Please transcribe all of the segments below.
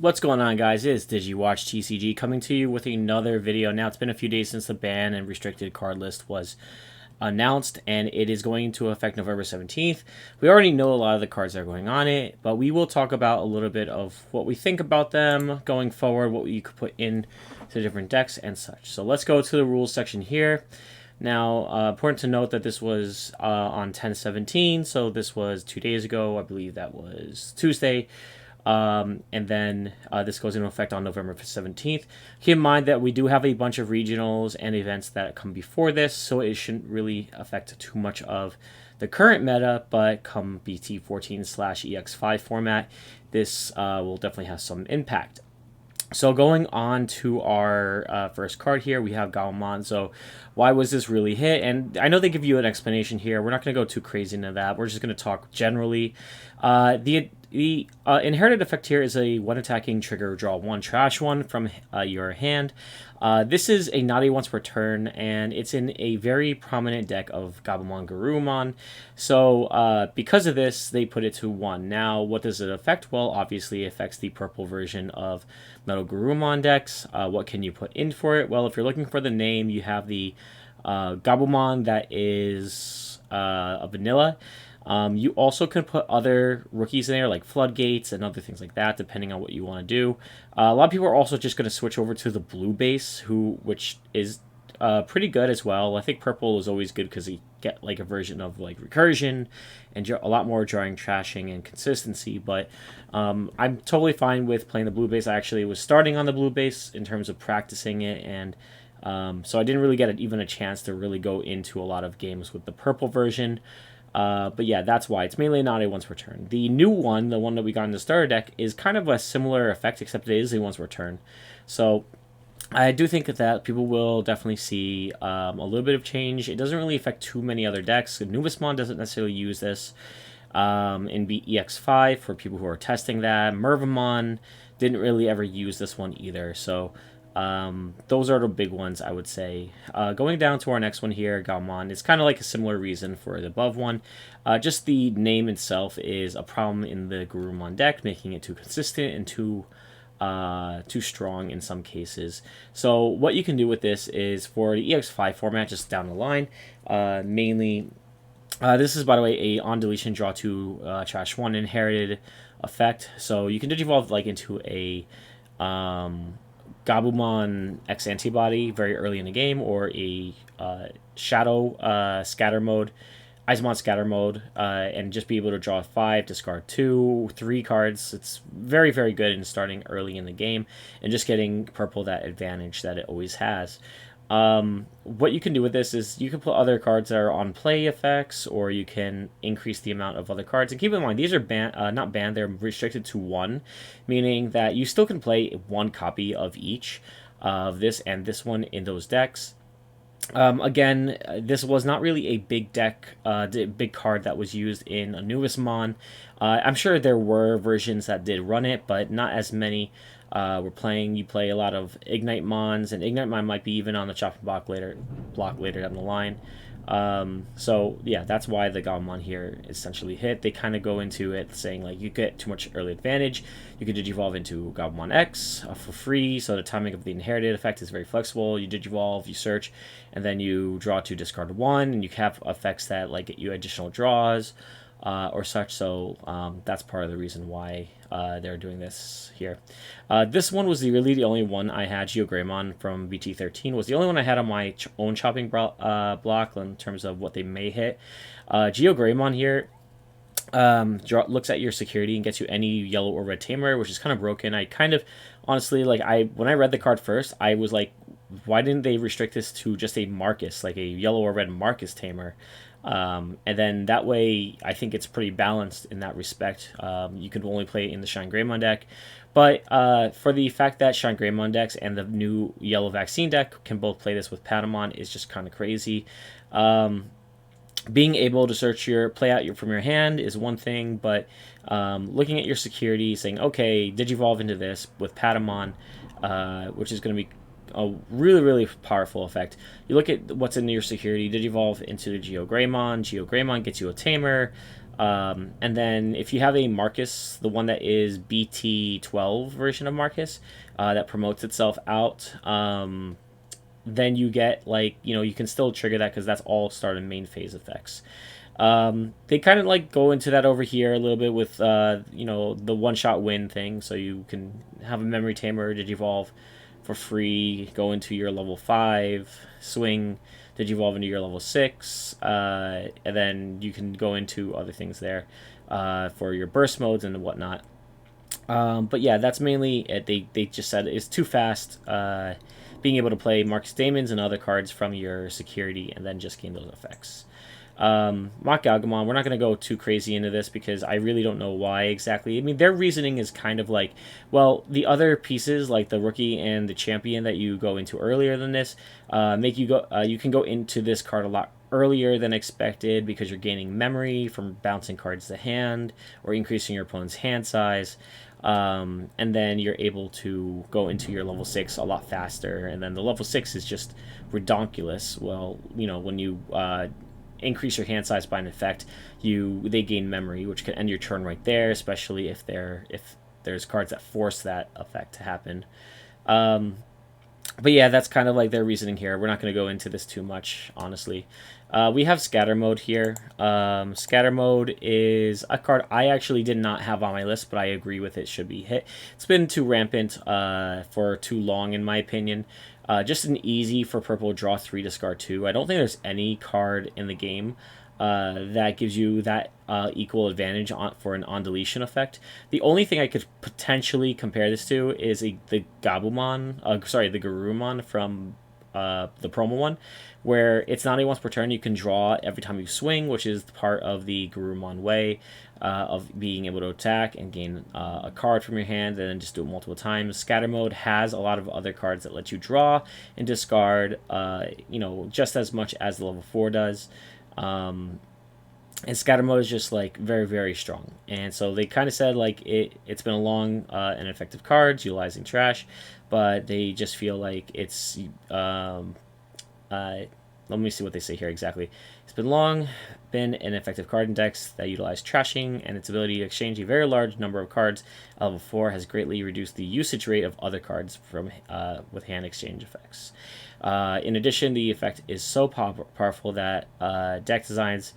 What's going on, guys? It's DigiWatch TCG coming to you with another video. Now, it's been a few days since the ban and restricted card list was announced, and it is going to affect November 17th. We already know a lot of the cards that are going on it, but we will talk about a little bit of what we think about them going forward, what you could put in to different decks and such. So let's go to the rules section here. Now, important to note that this was on 10/17, so this was 2 days ago. I believe that was Tuesday. And then this goes into effect on November 17th. Keep in mind that we do have a bunch of regionals and events that come before this, so it shouldn't really affect too much of the current meta, but come BT14/EX5 format, this will definitely have some impact. So going on to our first card here, we have Gabumon. So why was this really hit? And I know they give you an explanation here. We're not going to go too crazy into that. We're just going to talk generally. The inherited effect here is a one attacking trigger, draw one, trash one from your hand. This is a naughty once per turn, and it's in a very prominent deck of Gabumon Garurumon. So because of this, they put it to 1. Now, what does it affect? Well, obviously it affects the purple version of Metal Garurumon decks. What can you put in for it? Well, if you're looking for the name, you have the Gabumon that is a vanilla. You also can put other rookies in there, like Floodgates and other things like that, depending on what you want to do. A lot of people are also just going to switch over to the blue base, which is pretty good as well. I think purple is always good because you get like a version of like recursion and a lot more drawing, trashing, and consistency. But I'm totally fine with playing the blue base. I actually was starting on the blue base in terms of practicing it, and so I didn't really get even a chance to really go into a lot of games with the purple version. But yeah, that's why. It's mainly not a once per turn. The new one, the one that we got in the starter deck, is kind of a similar effect, except it is a once per turn. So I do think that people will definitely see a little bit of change. It doesn't really affect too many other decks. Nuvismon doesn't necessarily use this in EX5 for people who are testing that. Mervamon didn't really ever use this one either. So those are the big ones, I would say. Going down to our next one here, Gabumon, it's kind of like a similar reason for the above one. Just the name itself is a problem in the Garurumon deck, making it too consistent and too strong in some cases. So what you can do with this is for the EX5 format, just down the line, mainly. This is, by the way, a on deletion draw 2 trash 1 inherited effect. So you can digivolve like into a Gabumon X antibody very early in the game, or a Shadow scatter mode, Isomon scatter mode, and just be able to draw 5, discard 2, 3 cards. It's very, very good in starting early in the game and just getting purple that advantage that it always has. What you can do with this is you can put other cards that are on play effects, or you can increase the amount of other cards. And keep in mind, these are not banned, they're restricted to 1, meaning that you still can play 1 copy of each of this and this one in those decks. Again, this was not really a big deck, big card that was used in Nuvismon. I'm sure there were versions that did run it, but not as many were playing. You play a lot of Ignite Mons, and Ignite Mon might be even on the chopping block later down the line. So yeah, that's why the Gabumon here essentially hit. They kind of go into it saying like you get too much early advantage. You can digivolve into Gabumon X for free, so the timing of the inherited effect is very flexible. You digivolve, you search, and then you draw 2, discard 1, and you have effects that like get you additional draws or such. So that's part of the reason why they're doing this here. This one was really the only one I had. Geogreymon from BT13 was the only one I had on my own chopping block in terms of what they may hit. Geogreymon here looks at your security and gets you any yellow or red tamer, which is kind of broken. I kind of honestly when I read the card first, I was like, why didn't they restrict this to just a Marcus, like a yellow or red Marcus tamer? And then that way, I think it's pretty balanced in that respect. You can only play it in the Shine Greymon deck. But for the fact that Shine Greymon decks and the new Yellow Vaccine deck can both play this with Patamon is just kind of crazy. Being able to play out from your hand is one thing, but looking at your security, saying, okay, digivolve into this with Patamon, which is going to be a really, really powerful effect. You look at what's in your security, digivolve into the Geogreymon. Geogreymon gets you a tamer. And then if you have a Marcus, the one that is BT12 version of Marcus, that promotes itself out, then you get like, you can still trigger that because that's all start and main phase effects. They kind of like go into that over here a little bit with the one shot win thing, so you can have a memory tamer digivolve for free, go into your level 5 swing, digivolve into your level 6, and then you can go into other things there for your burst modes and whatnot. But yeah, that's mainly it. They just said it's too fast. Being able to play Marcus Daemons and other cards from your security and then just gain those effects. Mock Galgamon, we're not going to go too crazy into this because I really don't know why exactly. I mean, their reasoning is kind of like, well, the other pieces, like the rookie and the champion that you go into earlier than this, make you go. You can go into this card a lot earlier than expected because you're gaining memory from bouncing cards to hand or increasing your opponent's hand size. And then you're able to go into your level 6 a lot faster. And then the level 6 is just redonkulous. Well, when you increase your hand size by an effect, they gain memory, which can end your turn right there, especially if there's cards that force that effect to happen. But yeah, that's kind of like their reasoning here. We're not going to go into this too much, honestly. We have Scatter Mode here. Scatter Mode is a card I actually did not have on my list, but I agree with it should be hit. It's been too rampant for too long, in my opinion. Just an easy for purple, draw 3, discard 2. I don't think there's any card in the game that gives you that equal advantage for an on-deletion effect. The only thing I could potentially compare this to is the Garurumon from the promo one, where it's not a once per turn. You can draw every time you swing, which is part of the Garurumon way of being able to attack and gain a card from your hand and then just do it multiple times. Scatter Mode has a lot of other cards that let you draw and discard, just as much as the level 4 does. And Scatter Mode is just like very, very strong. And so they kind of said like it's been a long and effective cards utilizing trash, but they just feel like it's let me see what they say here exactly. It's been an effective card index that utilized trashing, and its ability to exchange a very large number of cards at level 4 has greatly reduced the usage rate of other cards from with hand exchange effects. In addition, the effect is so powerful that deck designs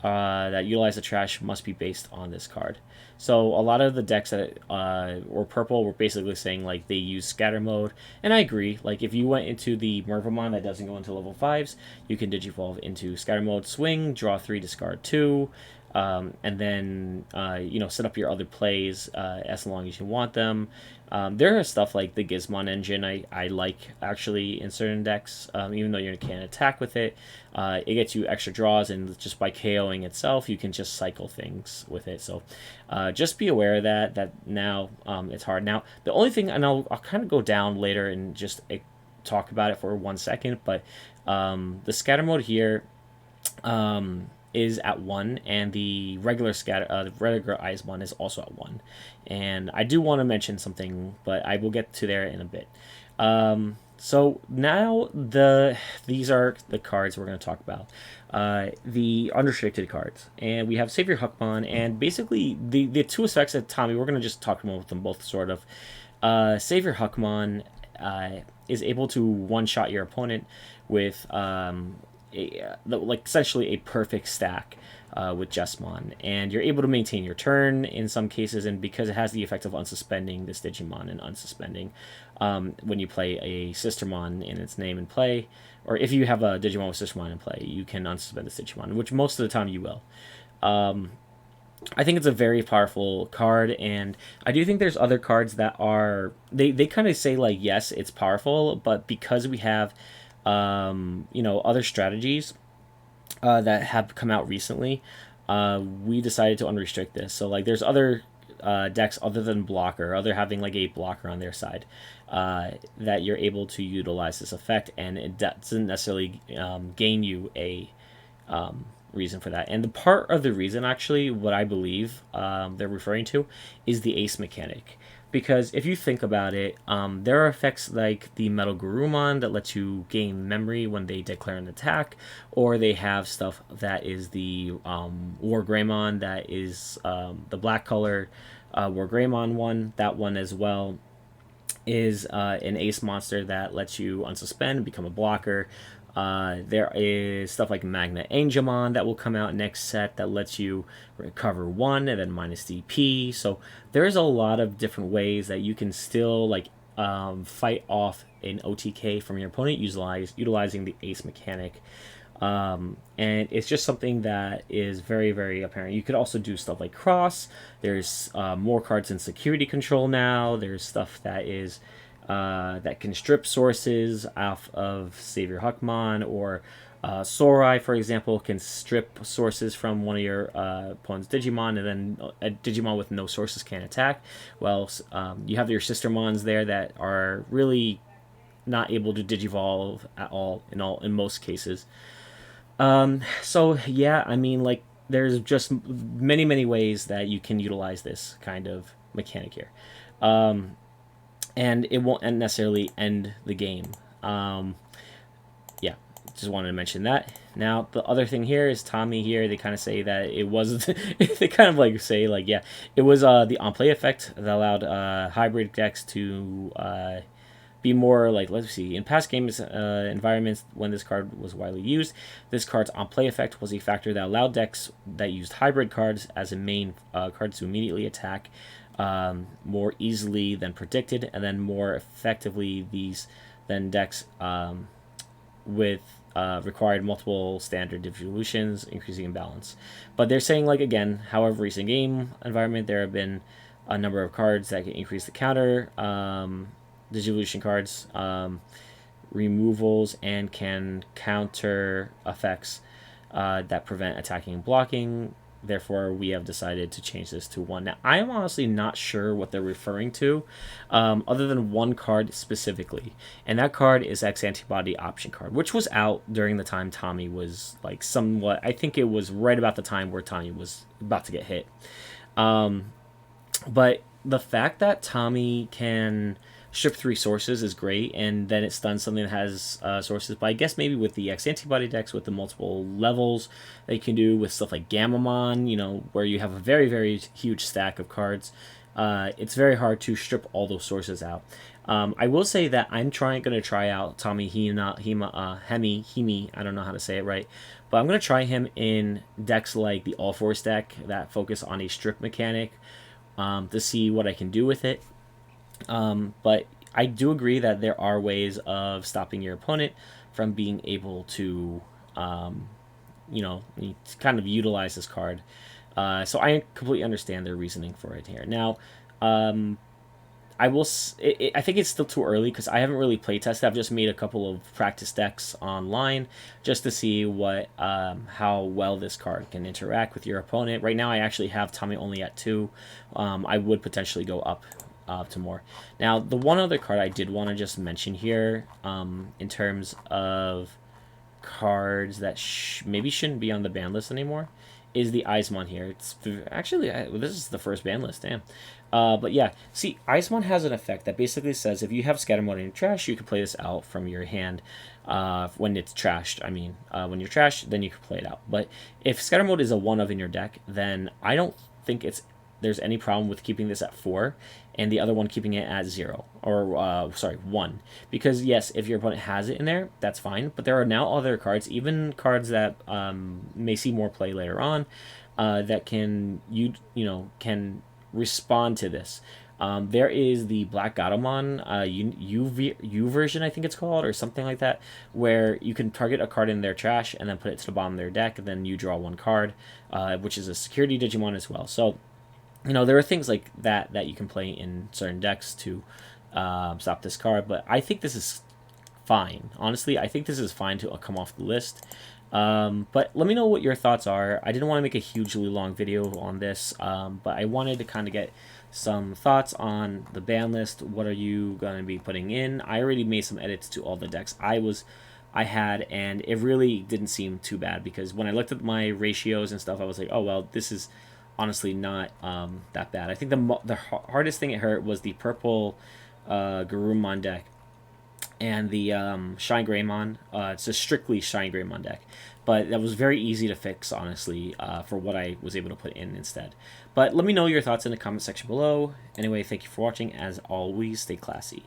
that utilize the trash must be based on this card. So a lot of the decks that were purple were basically saying like they use Scatter Mode, and I agree. Like if you went into the Mervamon that doesn't go into level 5s, you can digivolve into Scatter Mode, swing, draw 3, discard 2, and then set up your other plays as long as you want them. There are stuff like the Gizmon engine I like actually in certain decks, even though you can't attack with it. It gets you extra draws, and just by KOing itself, you can just cycle things with it. So just be aware of that now it's hard. Now, the only thing, and I'll kind of go down later and just talk about it for 1 second, but the Scatter Mode here is at 1, and the regular Eismon is also at 1. And I do want to mention something, but I will get to there in a bit. So now these are the cards we're going to talk about. The unrestricted cards. And we have Savior Huckmon, and basically the two effects at Tommy, we're going to just talk about them both sort of. Savior Huckmon is able to one-shot your opponent with essentially a perfect stack with Jesmon, and you're able to maintain your turn in some cases, and because it has the effect of unsuspending this Digimon and unsuspending when you play a Sistermon in its name in play, or if you have a Digimon with Sistermon in play, you can unsuspend this Digimon, which most of the time you will. I think it's a very powerful card, and I do think there's other cards that are they kind of say like, yes, it's powerful, but because we have other strategies that have come out recently, we decided to unrestrict this. So like there's other decks other than blocker, other having like a blocker on their side, that you're able to utilize this effect, and it doesn't necessarily gain you a reason for that. And the part of the reason, actually, what I believe they're referring to is the ace mechanic. Because if you think about it, there are effects like the Metal Garurumon that lets you gain memory when they declare an attack, or they have stuff that is the War Greymon that is the black color War Greymon one. That one as well is an ace monster that lets you unsuspend and become a blocker. There is stuff like Magna Angemon that will come out next set that lets you recover one and then minus DP. So there's a lot of different ways that you can still like fight off an OTK from your opponent utilizing the ace mechanic. And it's just something that is very, very apparent. You could also do stuff like cross. There's more cards in security control now. There's stuff that is that can strip sources off of Savior Huckmon, or Sorai, for example, can strip sources from one of your opponent's Digimon, and then a Digimon with no sources can't attack. Well, you have your sister mons there that are really not able to digivolve at all in most cases. So yeah, I mean, like, there's just many ways that you can utilize this kind of mechanic here, and it won't necessarily end the game. Yeah, just wanted to mention that. Now the other thing here is Tommy here. They kind of say that it was they kind of like say like, yeah, it was the on play effect that allowed hybrid decks to be more like, let's see, in past games environments when this card was widely used, this card's on play effect was a factor that allowed decks that used hybrid cards as a main cards to immediately attack more easily than predicted, and then more effectively these than decks with required multiple standard devolutions, increasing imbalance. But they're saying, like, again, however, recent game environment, there have been a number of cards that can increase the counter devolution cards, removals, and can counter effects that prevent attacking and blocking. Therefore, we have decided to change this to 1. Now, I am honestly not sure what they're referring to, other than one card specifically. And that card is X Antibody Option card, which was out during the time Tommy was, like, somewhat... I think it was right about the time where Tommy was about to get hit. But the fact that Tommy can strip 3 sources is great, and then it's done something that has sources. But I guess maybe with the X Antibody decks, with the multiple levels that you can do with stuff like Gamamon, you know, where you have a very huge stack of cards, it's very hard to strip all those sources out. I will say that I'm going to try out Tommy Hemi, I don't know how to say it right, but I'm going to try him in decks like the All Force deck that focus on a strip mechanic, to see what I can do with it. But I do agree that there are ways of stopping your opponent from being able to, you know, kind of utilize this card. So I completely understand their reasoning for it here. Now, I think it's still too early because I haven't really play tested. I've just made a couple of practice decks online just to see what how well this card can interact with your opponent. Right now, I actually have Tommy only at 2. I would potentially go up to more. Now, the one other card I did want to just mention here, in terms of cards that maybe shouldn't be on the ban list anymore, is the Eismon here. It's actually, this is the first ban list, damn. But yeah, see, Eismon has an effect that basically says if you have Scatter Mode in your trash, you can play this out from your hand. When it's trashed, I mean, when you're trashed, then you can play it out. But if Scatter Mode is a 1-of in your deck, then I don't think there's any problem with keeping this at 4 and the other one keeping it at 0, or 1, because yes, if your opponent has it in there, that's fine, but there are now other cards, even cards that may see more play later on, that can can respond to this. There is the Black Gatomon U version, I think it's called, or something like that, where you can target a card in their trash and then put it to the bottom of their deck, and then you draw 1 card, which is a security Digimon as well. So, you know, there are things like that you can play in certain decks to stop this card, but I think this is fine. Honestly, I think this is fine to come off the list. But let me know what your thoughts are. I didn't want to make a hugely long video on this, but I wanted to kind of get some thoughts on the ban list. What are you going to be putting in? I already made some edits to all the decks I had, and it really didn't seem too bad, because when I looked at my ratios and stuff, I was like, oh, well, this is honestly not that bad. I think the hardest thing it hurt was the purple Garurumon deck and the Shine Greymon. It's a strictly Shine Greymon deck, but that was very easy to fix, honestly, for what I was able to put in instead. But let me know your thoughts in the comment section below. Anyway, thank you for watching. As always, stay classy.